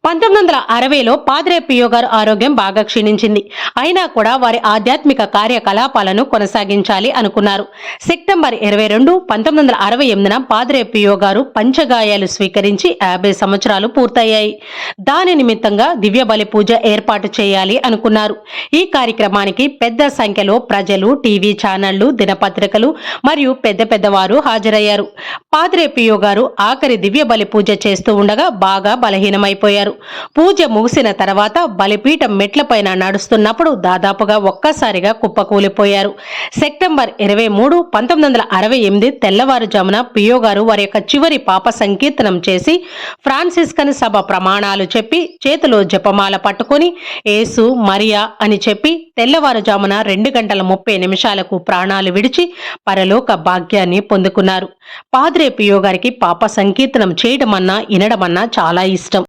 1960లో పాద్రే పియో గారు ఆరోగ్యం బాగా క్షీణించింది. అయినా కూడా వారి ఆధ్యాత్మిక కార్యకలాపాలను కొనసాగించాలి అనుకున్నారు. సెప్టెంబర్ 22, 1968న పాద్రే పియో గారు పంచగాయాలు స్వీకరించి 50 సంవత్సరాలు పూర్తయ్యాయి. దాని నిమిత్తంగా దివ్య బలి పూజ ఏర్పాటు చేయాలి అనుకున్నారు. ఈ కార్యక్రమానికి పెద్ద సంఖ్యలో ప్రజలు, టీవీ ఛానళ్లు, దినపత్రికలు మరియు పెద్దవారు హాజరయ్యారు. పాద్రే పియో గారు ఆఖరి దివ్య బలి పూజ చేస్తూ ఉండగా బాగా బలహీనమైపోయారు. పూజ ముగిసిన తర్వాత బలిపీఠం మెట్లపైన నడుస్తున్నప్పుడు దాదాపుగా ఒక్కసారిగా కుప్పకూలిపోయారు. సెప్టెంబర్ 23, 1968 తెల్లవారుజామున పియో గారు వారి యొక్క చివరి పాప సంకీర్తనం చేసి ఫ్రాన్సిస్కన్ సభ ప్రమాణాలు చెప్పి చేతిలో జపమాల పట్టుకుని యేసు మరియా అని చెప్పి తెల్లవారుజామున 2:30 ప్రాణాలు విడిచి పరలోక భాగ్యాన్ని పొందుకున్నారు. పాద్రే పియో గారికి పాప సంకీర్తనం చేయడమన్నా వినడమన్నా చాలా ఇష్టం.